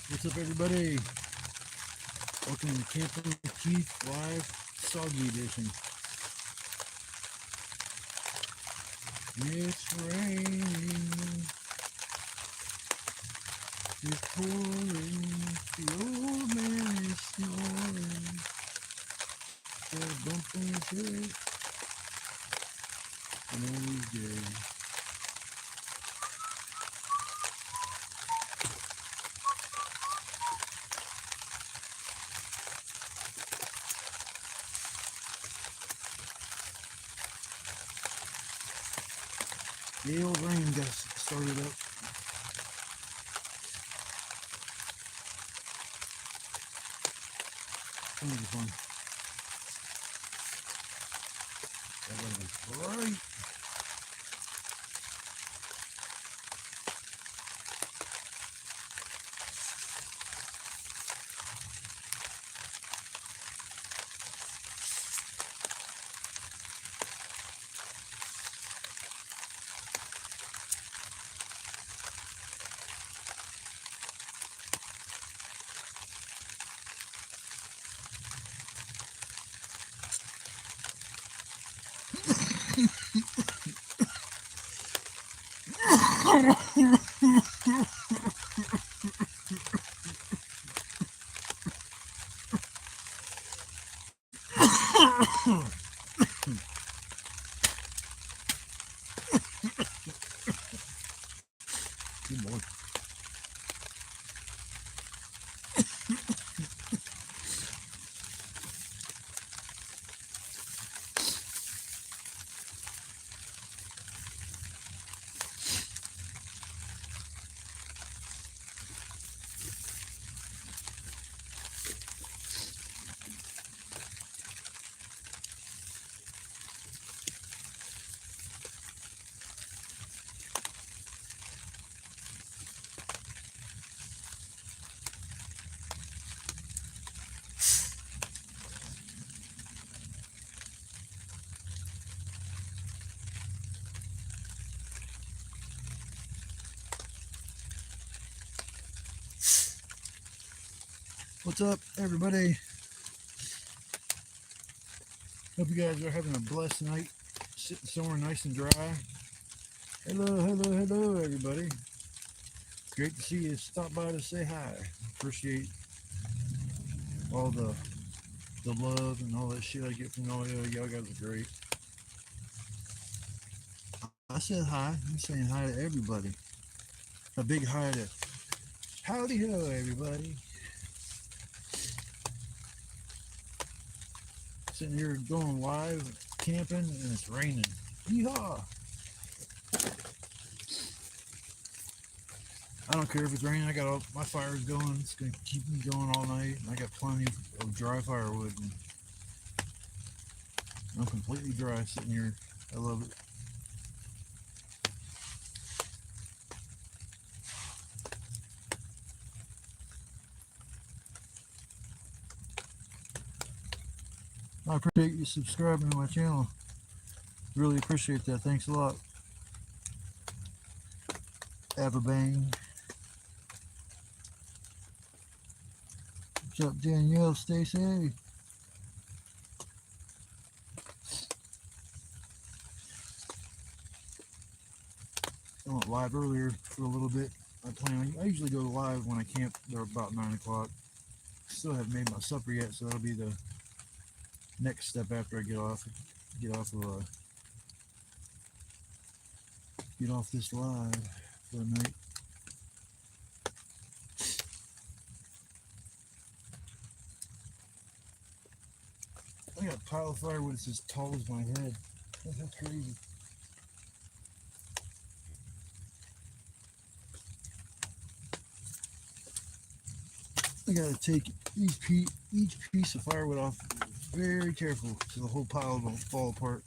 What's up, everybody? Welcome to Camping with Keith Live Soggy Edition. It's raining, it's pouring, the old man is snoring. Got a bump on his head, and then he's dead. The old rain got started up. That was fun. That was great. Good boy. What's up, everybody? Hope you guys are having a blessed night, sitting somewhere nice and dry. Hello, everybody. Great to see you stop by to say hi. Appreciate all the love and all that shit I get from all y'all guys are great. I said hi. I'm saying hi to everybody. A big hi to howdy ho, everybody. Sitting here going live, camping, and it's raining. Yeehaw! I don't care if it's raining. I got all my fires going. It's gonna keep me going all night. I got plenty of dry firewood. And I'm completely dry sitting here. I love it. I appreciate you subscribing to my channel. Really appreciate that. Thanks a lot. Have a bang. What's up, Danielle, Stacy? I went live earlier for a little bit. I usually go live when I camp there about 9 o'clock. Still haven't made my supper yet, so that'll be the next step after I get off this live for the night. I got a pile of firewood that's as tall as my head. That's crazy. I gotta take each piece of firewood off very careful so the whole pile don't fall apart.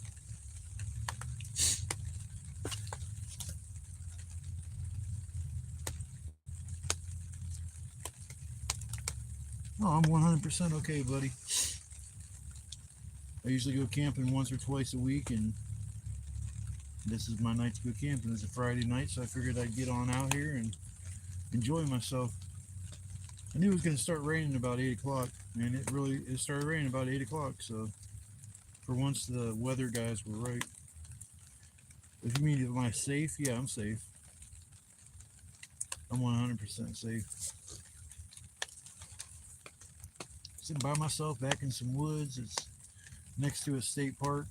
Oh, I'm 100% okay, buddy. I usually go camping once or twice a week, and this is my night to go camping. It's a Friday night, so I figured I'd get on out here and enjoy myself. I knew it was going to start raining about 8 o'clock, and it started raining about 8 o'clock. So for once, the weather guys were right. If you mean, am I safe? Yeah, I'm safe. I'm 100% safe. Sitting by myself back in some woods. It's next to a state park.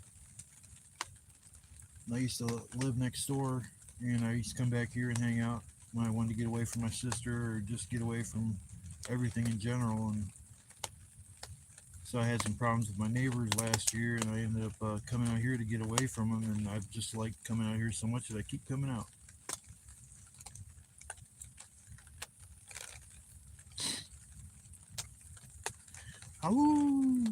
I used to live next door, and I used to come back here and hang out when I wanted to get away from my sister or just get away from everything in general. And so I had some problems with my neighbors last year, and I ended up coming out here to get away from them. And I've just liked coming out here so much that I keep coming out. Ow!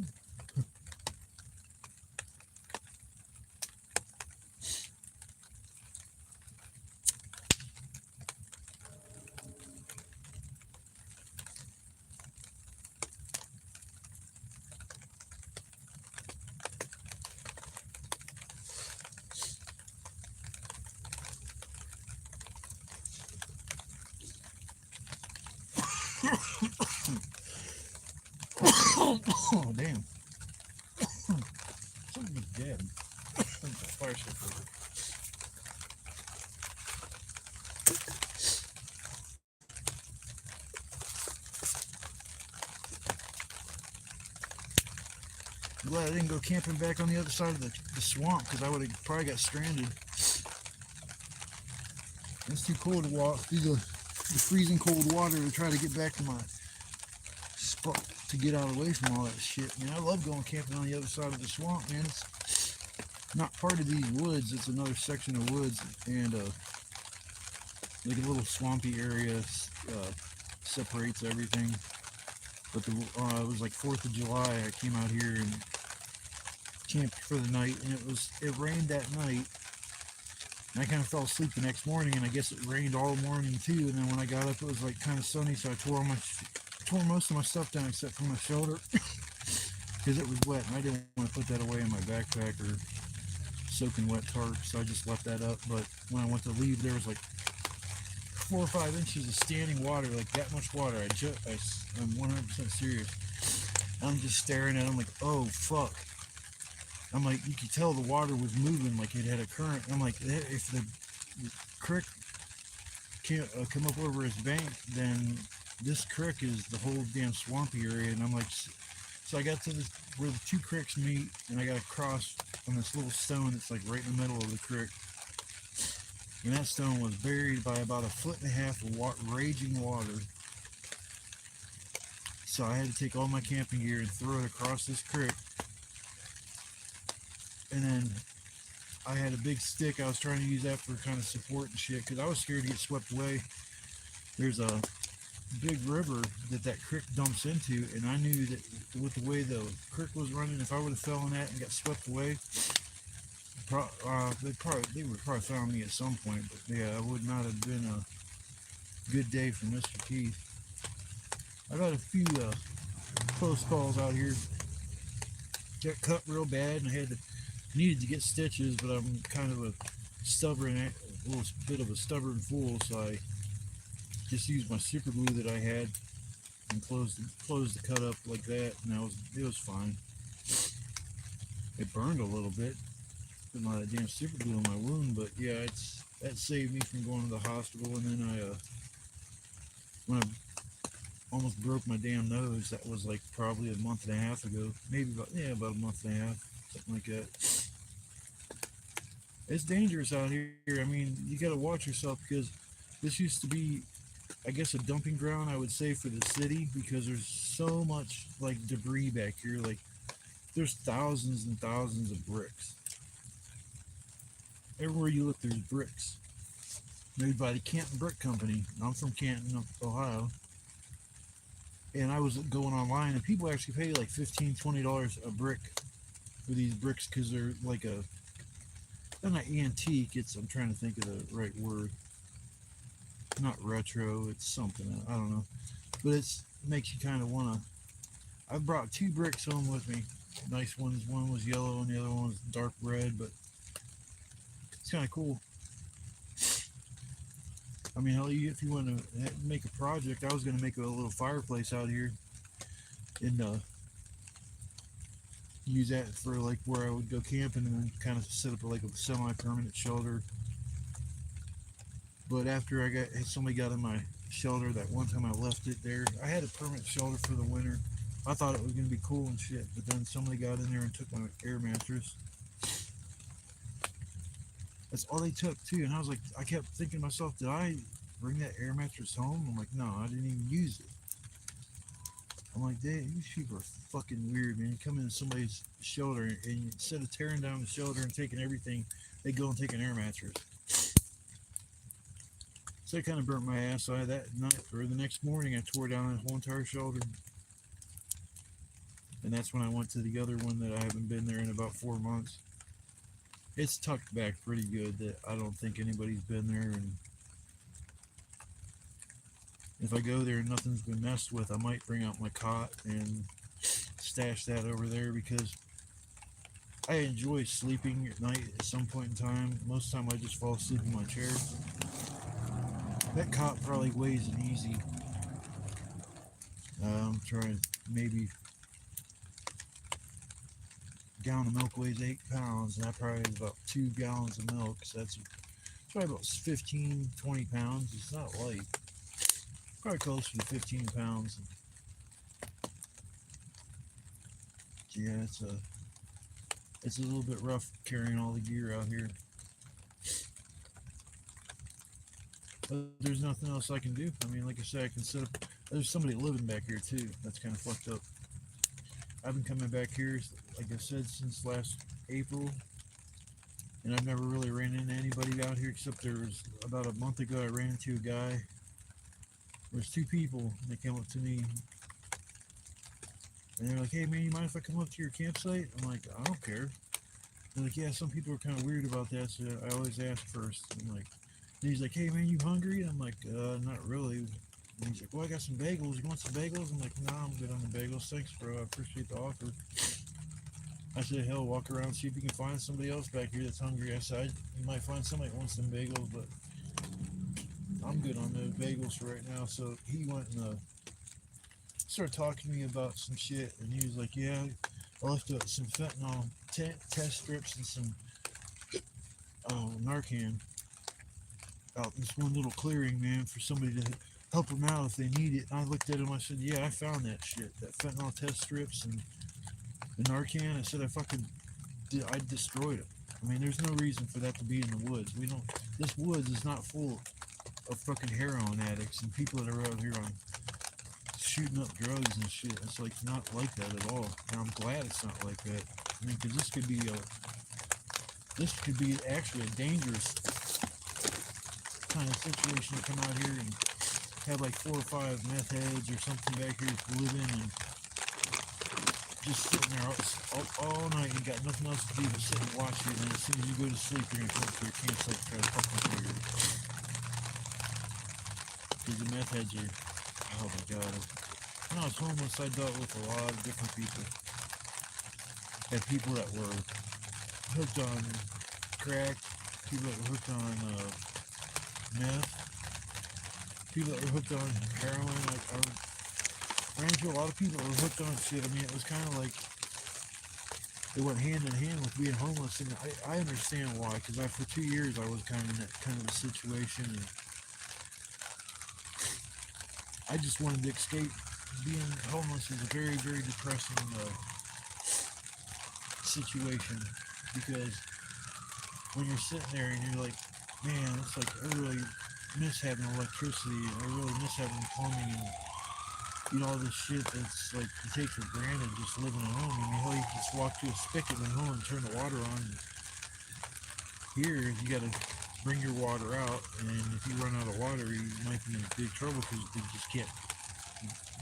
Oh, damn. Something's dead. Fire stick over. I'm glad I didn't go camping back on the other side of the swamp, because I would have probably got stranded. It's too cold to walk through the freezing cold water to try to get back to my spot to get out away from all that shit. Man, I love going camping on the other side of the swamp, man. It's not part of these woods. It's another section of woods, and like a little swampy area separates everything. But it was like 4th of July. I came out here and camped for the night, and it rained that night. And I kind of fell asleep the next morning, and I guess it rained all morning too. And then when I got up, it was like kind of sunny, so I tore most of my stuff down except for my shoulder because it was wet, and I didn't want to put that away in my backpack or soaking wet tarp, so I just left that up. But when I went to leave, there was like 4 or 5 inches of standing water, like that much water. I'm 100% serious. I'm just staring at it. I'm like, oh fuck. I'm like, you could tell the water was moving, like it had a current. I'm like, if the creek can't come up over its bank, then this creek is the whole damn swampy area. And I'm like, so I got to where the 2 creeks meet, and I got to cross on this little stone that's like right in the middle of the creek. And that stone was buried by about 1.5 foot of raging water. So I had to take all my camping gear and throw it across this creek. And then I had a big stick. I was trying to use that for kind of support and shit, because I was scared to get swept away. There's a big river that creek dumps into, and I knew that with the way the creek was running, if I would have fell in that and got swept away, they would probably found me at some point. But yeah, it would not have been a good day for Mr. Keith. I've had a few close calls out here. Got cut real bad, and I needed to get stitches, but I'm kind of a little bit of a stubborn fool, so I just used my super glue that I had and closed the cut up like that, and it was fine. It burned a little bit with my damn super glue on my wound, but yeah, that saved me from going to the hospital. And then when I almost broke my damn nose, that was like probably a month and a half ago, maybe about a month and a half, something like that. It's dangerous out here. I mean, you got to watch yourself, because this used to be, I guess, a dumping ground, I would say, for the city, because there's so much like debris back here. Like there's thousands and thousands of bricks. Everywhere you look, there's bricks made by the Canton Brick Company. I'm from Canton, Ohio. And I was going online, and people actually pay like $15-$20 a brick for these bricks, because they're like they're not antique. I'm trying to think of the right word. Not retro. It's something, I don't know. But it makes you kind of want to. I've brought 2 bricks home with me. Nice ones. One was yellow and the other one was dark red, but it's kind of cool. I mean, hell, if you want to make a project, I was going to make a little fireplace out here and use that for like where I would go camping and then kind of set up like a semi-permanent shelter. But after somebody got in my shelter that one time I left it there, I had a permanent shelter for the winter. I thought it was going to be cool and shit, but then somebody got in there and took my air mattress. That's all they took too, and I was like, I kept thinking to myself, did I bring that air mattress home? I'm like, no, I didn't even use it. I'm like, damn, these people are fucking weird, man. You come into somebody's shelter and instead of tearing down the shelter and taking everything, they go and take an air mattress. So I kind of burnt my ass out that night, or the next morning I tore down that whole entire shelter. And that's when I went to the other one that I haven't been there in about 4 months. It's tucked back pretty good that I don't think anybody's been there, and if I go there and nothing's been messed with, I might bring out my cot and stash that over there because I enjoy sleeping at night at some point in time. Most of the time I just fall asleep in my chair. That cot probably weighs an easy, I'm trying, maybe a gallon of milk weighs 8 pounds, and that probably is about 2 gallons of milk, so that's probably about 15, 20 pounds. It's not light. Probably closer to 15 pounds. Yeah, it's a little bit rough carrying all the gear out here. But there's nothing else I can do. I mean, like I said, I can set up. There's somebody living back here too. That's kind of fucked up. I've been coming back here, like I said, since last April, and I've never really ran into anybody out here except there was about a month ago I ran into a guy. There's 2 people, and they came up to me, and they're like, hey man, you mind if I come up to your campsite? I'm like, I don't care. They're like, yeah, some people are kind of weird about that, so I always ask first. I'm like, and he's like, hey man, you hungry? I'm like, not really. And he's like, well, I got some bagels. You want some bagels? I'm like, nah, I'm good on the bagels. Thanks, bro. I appreciate the offer. I said, hell, walk around, see if you can find somebody else back here that's hungry. I said, you might find somebody that wants some bagels, but I'm good on those bagels for right now. So he went and started talking to me about some shit, and he was like, yeah, I left some fentanyl test strips and some Narcan out in this one little clearing, man, for somebody to help them out if they need it. And I looked at him, I said, yeah, I found that shit, that fentanyl test strips and the Narcan. I said, I destroyed it. I mean, there's no reason for that to be in the woods. This woods is not full of fucking heroin addicts and people that are out here on shooting up drugs and shit. It's like not like that at all. And I'm glad it's not like that. I mean, because this could be actually a dangerous kind of situation to come out here and have like 4 or 5 meth heads or something back here living and just sitting there all night and got nothing else to do but sit and watch you, and then as soon as you go to sleep you're going to come up to your campsite and try to fucking kill you. Because the meth heads are, oh my god. When I was homeless I dealt with a lot of different people. Had people that were hooked on crack, people that were hooked on meth, people that were hooked on heroin. I ran into a lot of people that were hooked on shit. I mean, it was kind of like it went hand in hand with being homeless, and I understand why, because for 2 years I was kind of in that kind of a situation, and I just wanted to escape. Being homeless is a very, very depressing situation, because when you're sitting there and you're like, man, it's like I really miss having electricity, and I really miss having plumbing, and you know, all this shit that's like you take for granted just living at home. I mean, hell, you just walk to a spigot at home and turn the water on. Here, you gotta bring your water out, and if you run out of water, you might be in big trouble because you just can't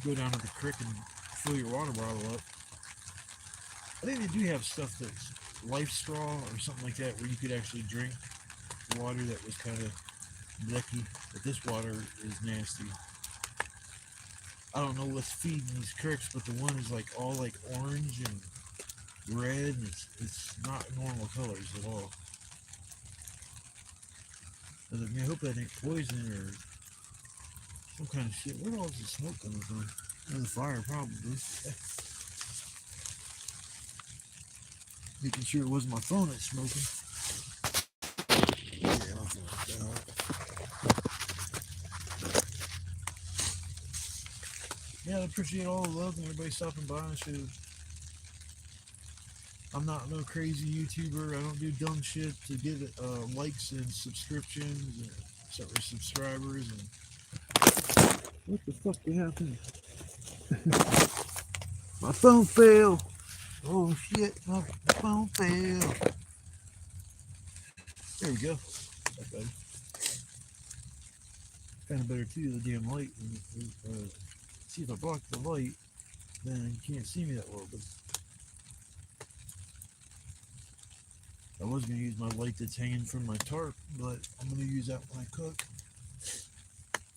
go down to the creek and fill your water bottle up. I think they do have stuff that's life straw or something like that where you could actually drink water that was kind of blicky, but this water is nasty. I don't know what's feeding these creeks, but the one is like all like orange and red, and it's not normal colors at all. I was like, man, I hope that ain't poison or some kind of shit. Where all this smoke coming from? In the fire, probably. Making sure it wasn't my phone that's smoking. Yeah, I'll feel like that. Yeah, I appreciate all the love and everybody stopping by and shit. I'm not no crazy YouTuber. I don't do dumb shit to get likes and subscriptions and subscribers. And what the fuck happened? My phone fell. Oh shit, my phone fell. There we go. That's better. Kind of better too, the damn light. See, if I block the light, then you can't see me that well. But I was going to use my light that's hanging from my tarp, but I'm going to use that when I cook.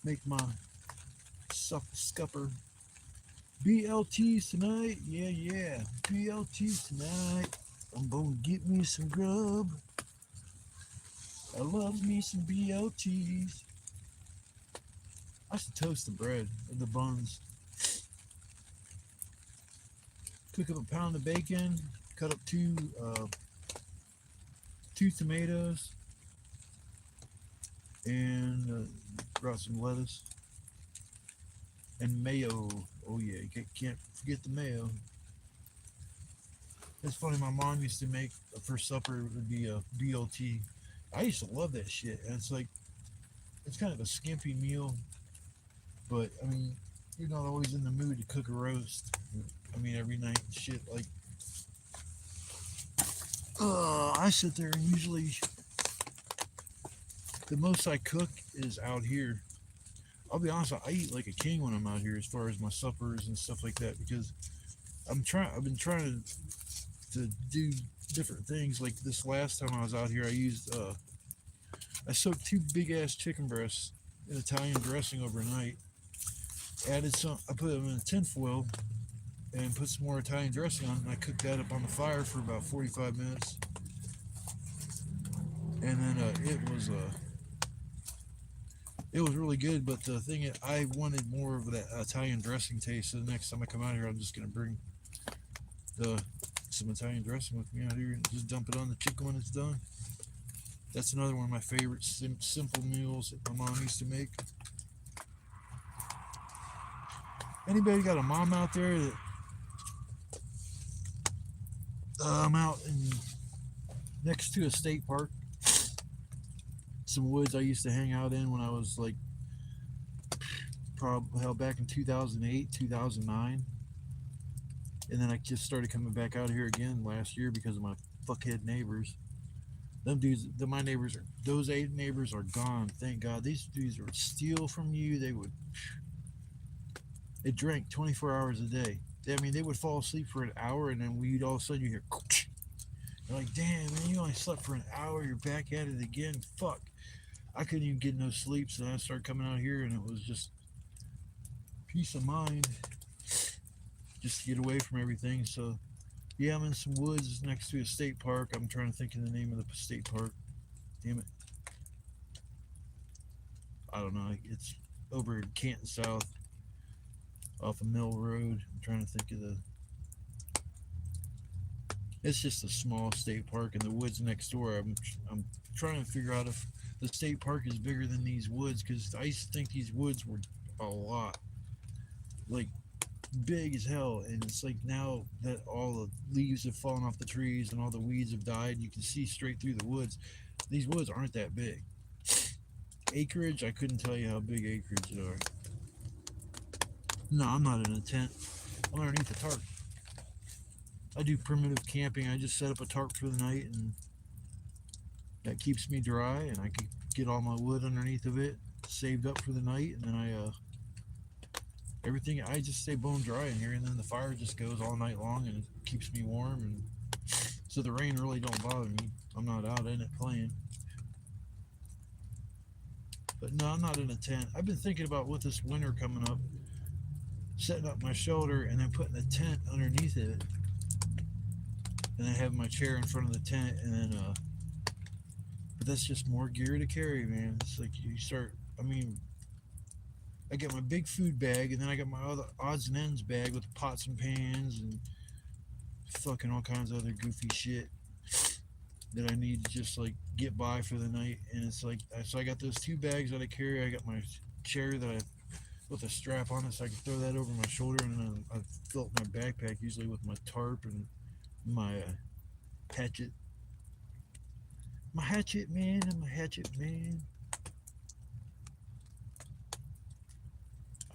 Make my scupper. BLTs tonight. Yeah. BLTs tonight. I'm going to get me some grub. I love me some BLTs. I should toast the bread and the buns. Cook up a pound of bacon. Cut up two tomatoes. And brought some lettuce. And mayo. Oh yeah, you can't forget the mayo. It's funny, my mom used to make for supper, it would be a BLT. I used to love that shit. And it's like, it's kind of a skimpy meal. But, I mean, you're not always in the mood to cook a roast. I mean, every night and shit. Like, I sit there and usually the most I cook is out here. I'll be honest, I eat like a king when I'm out here as far as my suppers and stuff like that, because I've been trying to do different things. Like this last time I was out here, I soaked 2 big ass chicken breasts in Italian dressing overnight. Added some, I put them in a tinfoil and put some more Italian dressing on, and I cooked that up on the fire for about 45 minutes. And then it was really good, but the thing is, I wanted more of that Italian dressing taste. So the next time I come out here, I'm just gonna bring some Italian dressing with me out here and just dump it on the chicken when it's done. That's another one of my favorite simple meals that my mom used to make. Anybody got a mom out there that I'm out next to a state park? Some woods I used to hang out in when I was like probably back in 2008, 2009. And then I just started coming back out here again last year because of my fuckhead neighbors. Them dudes, my neighbors those 8 neighbors are gone. Thank God. These dudes would steal from you. They drank 24 hours a day. They would fall asleep for an hour and then we'd all of a sudden you hear, you're like, damn, man, you only slept for an hour. You're back at it again. Fuck. I couldn't even get no sleep, so I started coming out here, and it was just peace of mind, just to get away from everything. So, yeah, I'm in some woods next to a state park. I'm trying to think of the name of the state park. Damn it. I don't know. It's over in Canton South, off of Mill Road. I'm trying to think of It's just a small state park in the woods next door. I'm trying to figure out if the state park is bigger than these woods, because I used to think these woods were a lot, like, big as hell. And it's like now that all the leaves have fallen off the trees and all the weeds have died, you can see straight through the woods. These woods aren't that big. Acreage, I couldn't tell you how big acreage are. No, I'm not in a tent. I'm underneath a tarp. I do primitive camping. I just set up a tarp for the night, and that keeps me dry, and I can get all my wood underneath of it saved up for the night, and then everything, I just stay bone dry in here, and then the fire just goes all night long, and it keeps me warm, and so the rain really don't bother me. I'm not out in it playing. But no, I'm not in a tent. I've been thinking about with this winter coming up, setting up my shelter and then putting a tent underneath it, and then having my chair in front of the tent, and then but that's just more gear to carry, man. It's like you start. I mean, I got my big food bag, and then I got my other odds and ends bag with pots and pans and fucking all kinds of other goofy shit that I need to just like get by for the night. And it's like, so I got those two bags that I carry. I got my chair that I with a strap on it, so I can throw that over my shoulder, and then I fill up my backpack usually with my tarp and my hatchet. My hatchet man, I'm a hatchet man.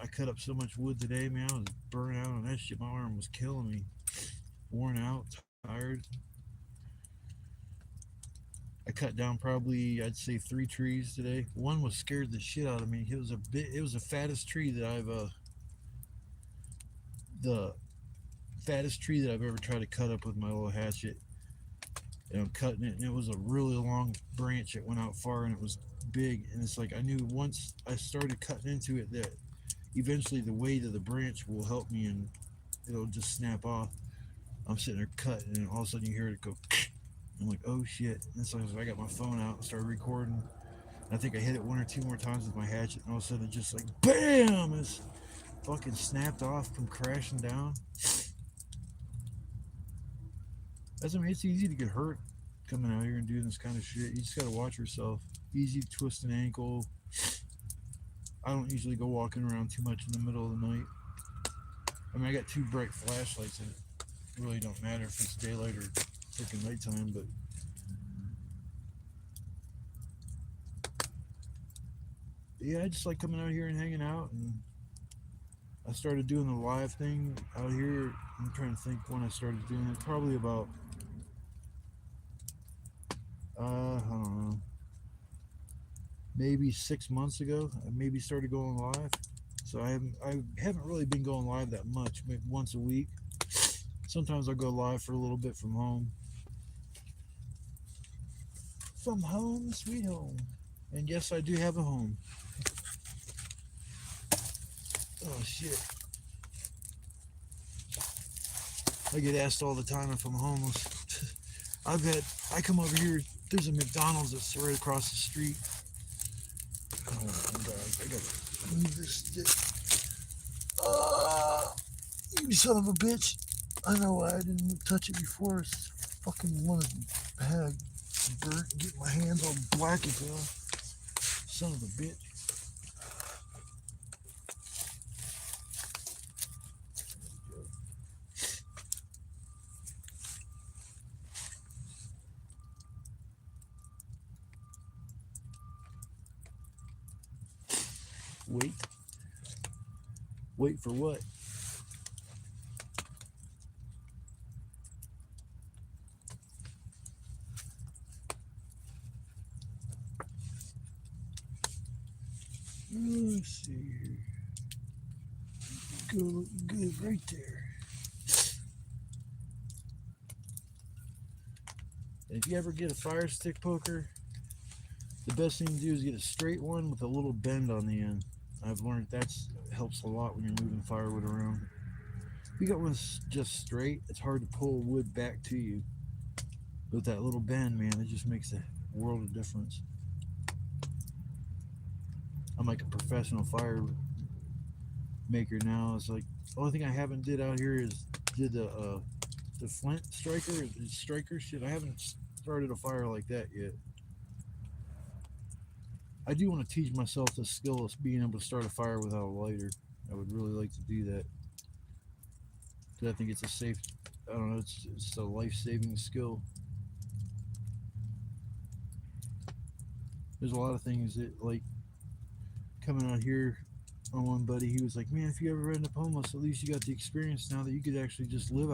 I cut up so much wood today, man. I was burnt out on that shit. My arm was killing me. Worn out, tired. I cut down probably, I'd say, 3 trees today. One was scared the shit out of me. It was the fattest tree that the fattest tree that I've ever tried to cut up with my little hatchet. And I'm cutting it, and it was a really long branch that went out far, and it was big. And it's like I knew once I started cutting into it that eventually the weight of the branch will help me, and it'll just snap off. I'm sitting there cutting, and all of a sudden you hear it go. I'm like, oh shit! And so I got my phone out and started recording. I think I hit it 1 or 2 more times with my hatchet, and all of a sudden it just like BAM! It's fucking snapped off from crashing down. I mean, it's easy to get hurt coming out here and doing this kind of shit. You just gotta watch yourself. Easy to twist an ankle. I don't usually go walking around too much in the middle of the night. I mean, I got 2 bright flashlights, and it really don't matter if it's daylight or freaking nighttime, but yeah, I just like coming out here and hanging out, and I started doing the live thing out here. I'm trying to think when I started doing it. Probably about I don't know, maybe 6 months ago. I maybe started going live. So I haven't really been going live that much. Maybe once a week. Sometimes I'll go live for a little bit from home. From home, sweet home. And yes, I do have a home. Oh shit. I get asked all the time if I'm homeless. I come over here, there's a McDonald's that's right across the street. Oh my god, I gotta move this stick. You son of a bitch. I know why I didn't touch it before. It's fucking one of the bag. Burnt, get my hands all black as hell. Son of a bitch. Wait. Wait for what? Let's see here. Good, good right there. If you ever get a fire stick poker, the best thing to do is get a straight one with a little bend on the end. I've learned that helps a lot when you're moving firewood around. If you got one just straight, it's hard to pull wood back to you. But with that little bend, man, it just makes a world of difference. I'm like a professional fire maker now. It's like the only thing I haven't did out here is did the flint striker shit. I haven't started a fire like that yet. I do want to teach myself the skill of being able to start a fire without a lighter. I would really like to do that. Because I think it's a safe, I don't know, it's a life-saving skill. There's a lot of things that, like, coming out here on one buddy, he was like, man, if you ever end up homeless, at least you got the experience now that you could actually just live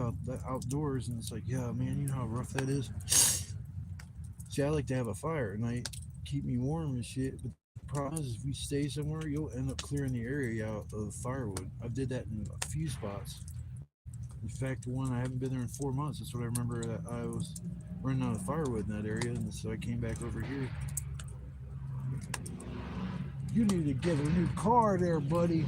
outdoors. And it's like, yeah, man, you know how rough that is? See, I like to have a fire at night, keep me warm and shit, but the problem is if you stay somewhere, you'll end up clearing the area out of firewood. I did that in a few spots. In fact, one, I haven't been there in 4 months. That's what I remember, that I was running out of firewood in that area, and so I came back over here. You need to get a new car there, buddy.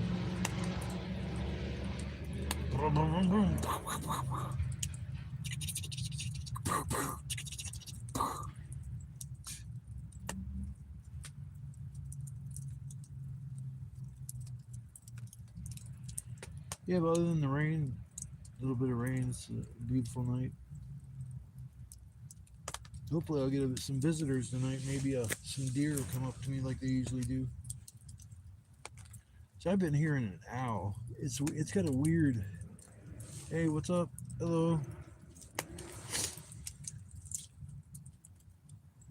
Yeah, but other than the rain, a little bit of rain, it's a beautiful night. Hopefully, I'll get some visitors tonight. Maybe some deer will come up to me like they usually do. So I've been hearing an owl. It's got a weird. Hey, what's up? Hello.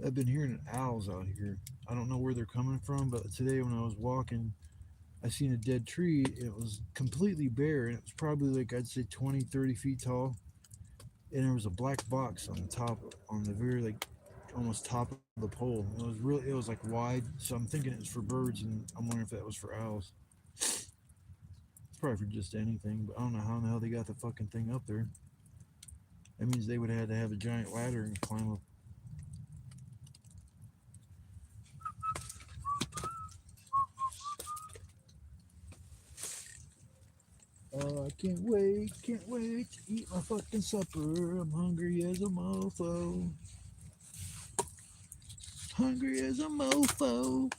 I've been hearing owls out here. I don't know where they're coming from, but today when I was walking, I seen a dead tree. It was completely bare, and it was probably like I'd say 20, 30 feet tall. And there was a black box on the top, on the very like almost top of the pole. It was like wide. So I'm thinking it was for birds, and I'm wondering if that was for owls. It's probably for just anything, but I don't know how in the hell they got the fucking thing up there. That means they would have had to have a giant ladder and climb up. Oh, I can't wait to eat my fucking supper. I'm hungry as a mofo. Hungry as a mofo.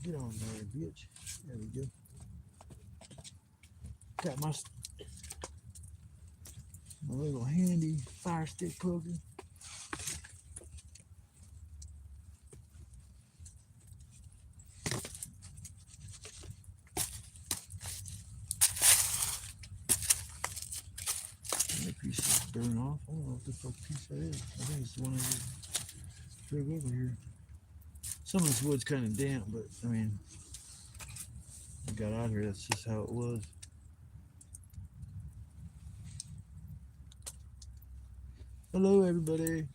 Get on there, bitch. There we go. Got my little handy fire stick poker. That piece is burning off. I don't know what the fuck piece that is. I think it's the one I just drug over here. Some of this wood's kind of damp, but I mean, I got out here. That's just how it was. Hello, everybody.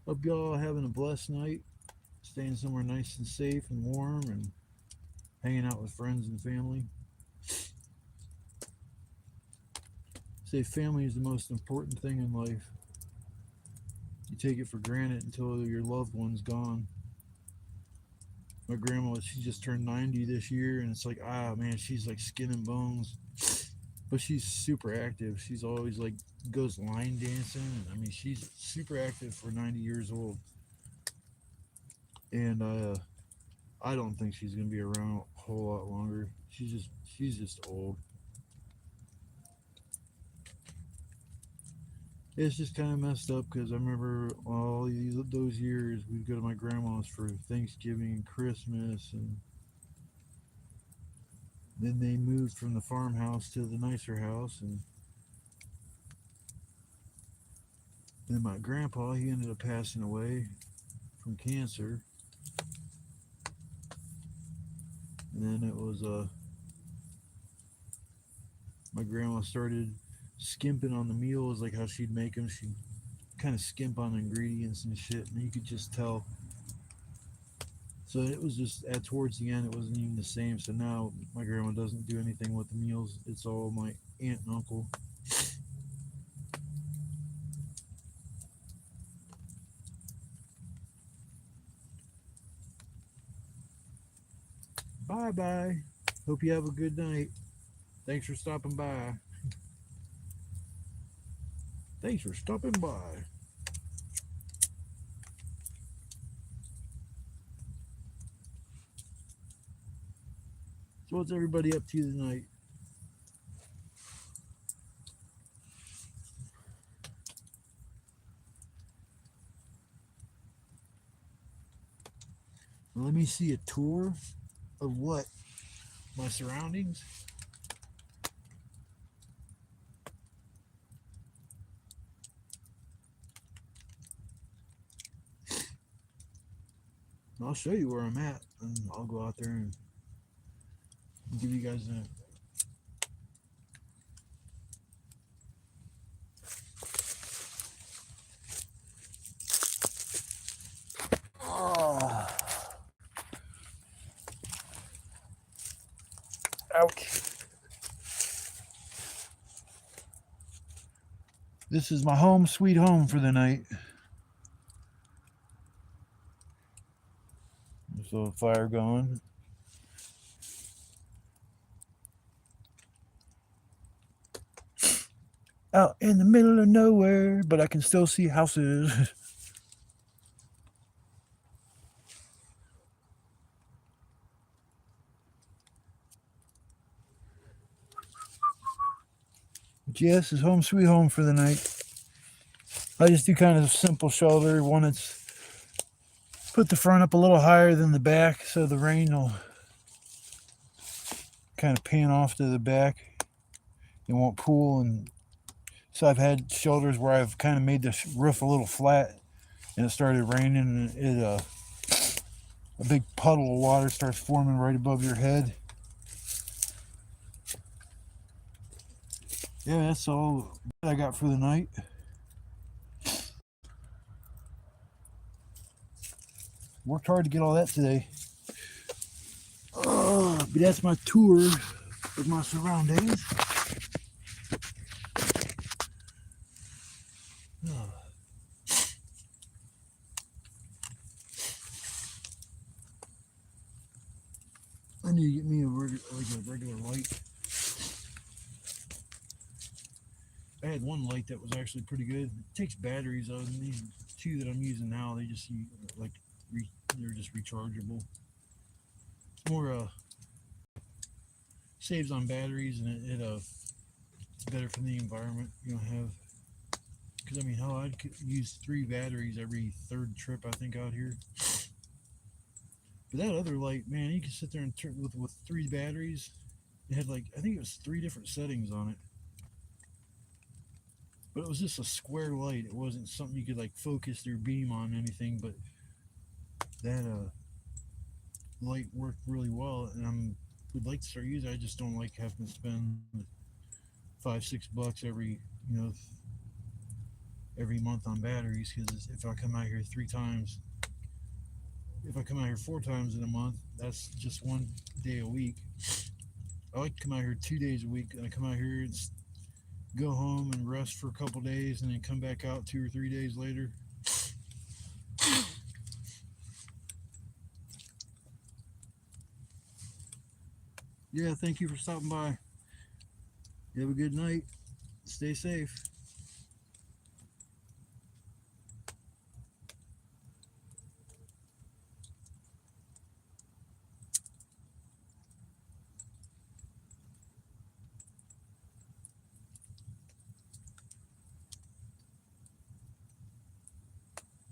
Hope y'all having a blessed night. Staying somewhere nice and safe and warm and hanging out with friends and family. Say family is the most important thing in life. You take it for granted until your loved one's gone. My grandma, she just turned 90 this year, and it's like, ah, man, she's like skin and bones. But she's super active. She's always like goes line dancing. And, I mean, she's super active for 90 years old. And I don't think she's gonna be around a whole lot longer. She's just old. It's just kind of messed up because I remember all those years we'd go to my grandma's for Thanksgiving and Christmas, and then they moved from the farmhouse to the nicer house, and then my grandpa, he ended up passing away from cancer, and then it was my grandma started skimping on the meals, like how she'd make them. She'd kind of skimp on the ingredients and shit, and you could just tell. So it was just at towards the end, it wasn't even the same. So now my grandma doesn't do anything with the meals. It's all my aunt and uncle. Bye bye. Hope you have a good night. Thanks for stopping by. Thanks for stopping by. So what's everybody up to tonight? Well, let me see a tour of what? My surroundings? I'll show you where I'm at, and I'll go out there and give you guys a. Oh, ouch. This is my home sweet home for the night. the fire going. Out in the middle of nowhere, but I can still see houses. But yes, it's home sweet home for the night. I just do kind of simple shelter. One that's put the front up a little higher than the back so the rain will kind of pan off to the back. It won't pool. And so I've had shelters where I've kind of made the roof a little flat and it started raining and a big puddle of water starts forming right above your head. Yeah, that's all I got for the night. Worked hard to get all that today. But that's my tour of my surroundings. I need to get me a regular light. I had one light that was actually pretty good. It takes batteries on these two that I'm using now. They just like they're just rechargeable. It's more saves on batteries and it's better for the environment. You don't have because I mean hell I'd use 3 batteries every 3rd trip I think out here. But that other light, man, you can sit there and turn with 3 batteries. It had like I think it was 3 different settings on it. But it was just a square light. It wasn't something you could like focus your beam on anything. But that light worked really well, and would like to start using it. I just don't like having to spend $5-6 every month on batteries. Because if I come out here 3 times, if I come out here 4 times in a month, that's just 1 day a week. I like to come out here 2 days a week, and I come out here and go home and rest for a couple days, and then come back out 2 or 3 days later. Yeah, thank you for stopping by. You have a good night. Stay safe.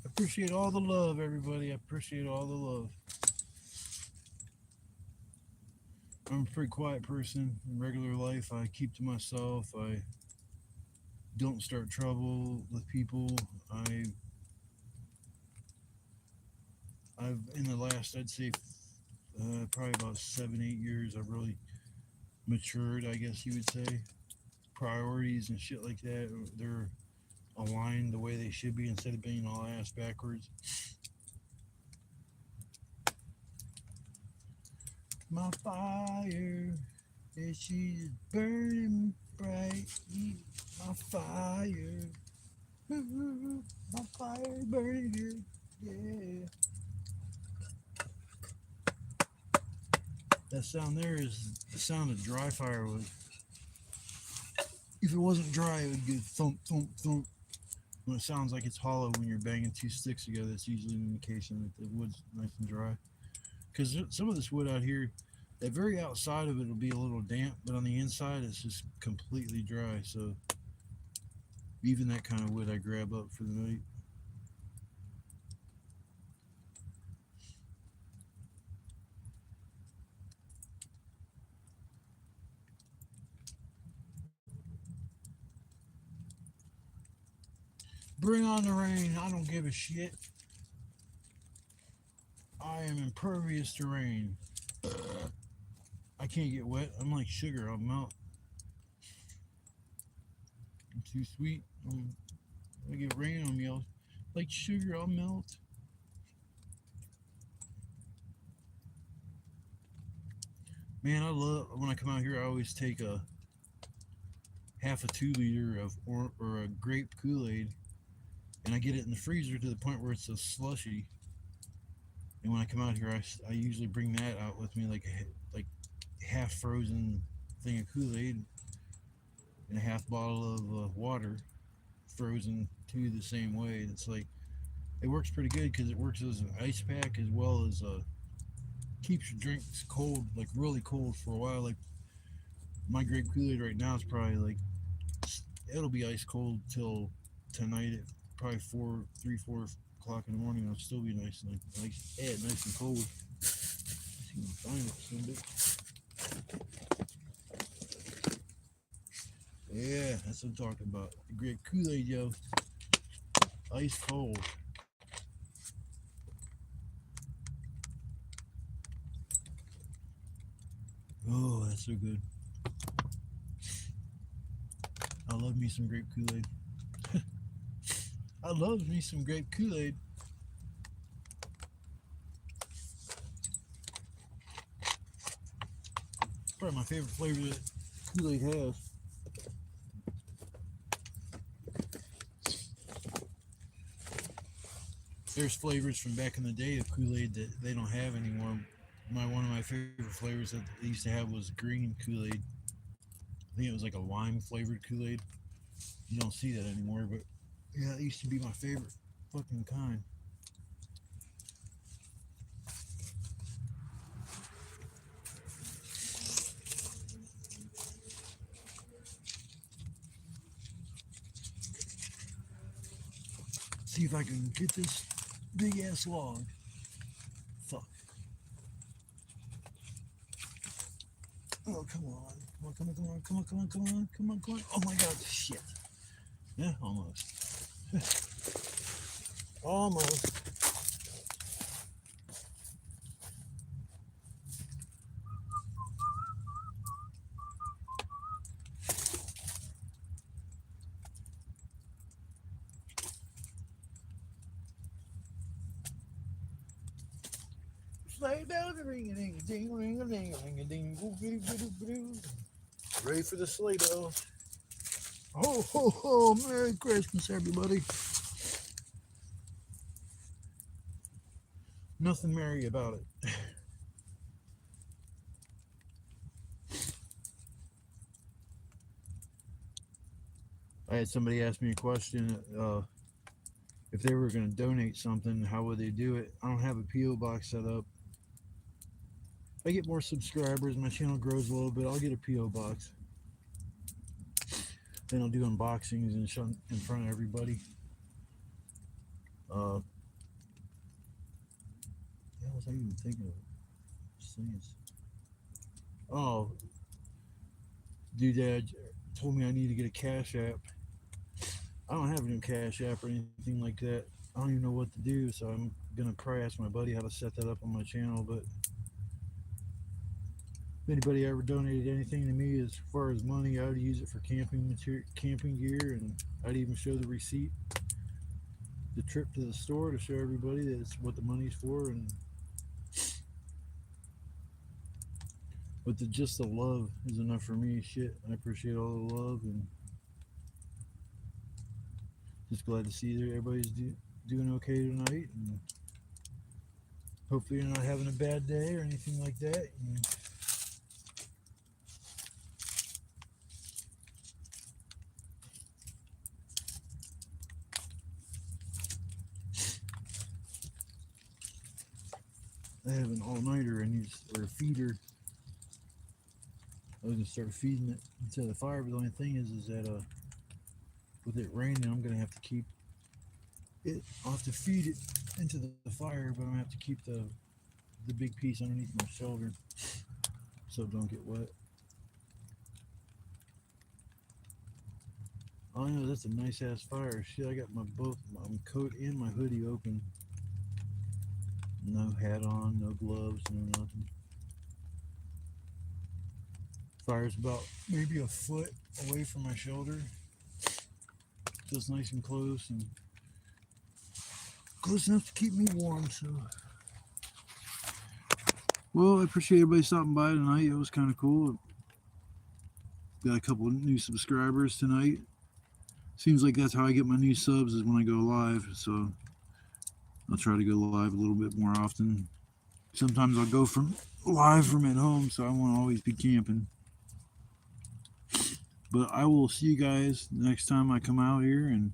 I appreciate all the love, everybody. I appreciate all the love. I'm a pretty quiet person in regular life. I keep to myself. I don't start trouble with people. I've in the last, I'd say, probably about 7-8 years, I've really matured. I guess you would say priorities and shit like that. They're aligned the way they should be instead of being all ass backwards. My fire, yeah, she's burning bright. My fire, my fire is burning good. Yeah. That sound there is the sound of dry firewood. If it wasn't dry, it would go thump, thump, thump. When it sounds like it's hollow when you're banging 2 sticks together, that's usually an indication that the wood's nice and dry. Because some of this wood out here, the very outside of it will be a little damp, but on the inside it's just completely dry. So even that kind of wood I grab up for the night. Bring on the rain. I don't give a shit. I am impervious to rain. I can't get wet. I'm like sugar. I'll melt. I'm too sweet. I get rain on me. Like sugar. I'll melt. Man, I love when I come out here. I always take a half a 2 liter of or a grape Kool-Aid, and I get it in the freezer to the point where it's a slushy. And when I come out here, I usually bring that out with me, like half frozen thing of Kool-Aid and a half bottle of water, frozen too the same way. It's like it works pretty good because it works as an ice pack as well as keeps your drinks cold, like really cold for a while. Like my grape Kool-Aid right now is probably like it'll be ice cold till tonight at probably 4 o'clock in the morning. It'll still be nice and cold. Let's see if I can find it someday. Yeah, that's what I'm talking about. The grape Kool-Aid, yo, ice cold. Oh, that's so good. I love me some grape Kool-Aid. I love me some grape Kool-Aid. Probably my favorite flavor that Kool-Aid has. There's flavors from back in the day of Kool-Aid that they don't have anymore. One of my favorite flavors that they used to have was green Kool-Aid. I think it was like a lime flavored Kool-Aid. You don't see that anymore, but yeah, it used to be my favorite fucking kind. See if I can get this big ass log. Fuck. Oh, come on. Come on. Oh my god, shit. Yeah, almost. Almost. Sleigh bells ring a ding ding ring a ding ring a ding doo. Ready for the sleigh bells. Ho ho ho! Merry Christmas, everybody. Nothing merry about it. I had somebody ask me a question. If they were going to donate something, how would they do it? I don't have a PO box set up. If I get more subscribers, my channel grows a little bit, I'll get a PO box. Then I'll do unboxings and show in front of everybody. What was I even thinking of? Oh, Doodad told me I need to get a Cash App. I don't have a new Cash App or anything like that. I don't even know what to do, so I'm gonna probably ask my buddy how to set that up on my channel. But if anybody ever donated anything to me as far as money, I would use it for camping material, camping gear, and I'd even show the receipt, the trip to the store to show everybody that it's what the money's for. And but just the love is enough for me. Shit, I appreciate all the love and just glad to see that everybody's doing okay tonight. And hopefully you're not having a bad day or anything like that. And I have an all-nighter or a feeder. I was gonna start feeding it into the fire, but the only thing is that with it raining, I'm gonna have to keep it. I'll have to feed it into the fire, but I'm gonna have to keep the big piece underneath my shoulder so it don't get wet. Oh, I know that's a nice ass fire. Shit, I got my coat and my hoodie open. No hat on, no gloves, no nothing. Fire's about maybe a foot away from my shoulder. Just nice and close enough to keep me warm. So, well, I appreciate everybody stopping by tonight. It was kind of cool. Got a couple of new subscribers tonight. Seems like that's how I get my new subs is when I go live. So, I'll try to go live a little bit more often. Sometimes I'll go from live from at home, so I won't always be camping. But I will see you guys next time I come out here and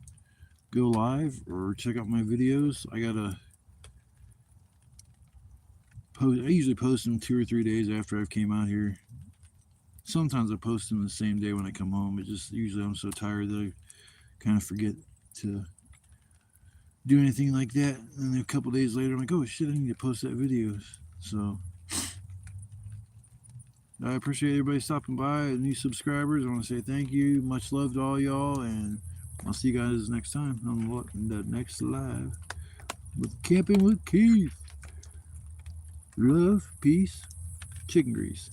go live or check out my videos. I gotta post. I usually post them 2 or 3 days after I've came out here. Sometimes I post them the same day when I come home. It just usually I'm so tired that I kind of forget to do anything like that. And then a couple days later, I'm like, oh shit, I need to post that videos. So I appreciate everybody stopping by. New subscribers, I want to say thank you. Much love to all y'all, and I'll see you guys next time on the next live with Camping with Keith. Love, peace, chicken grease.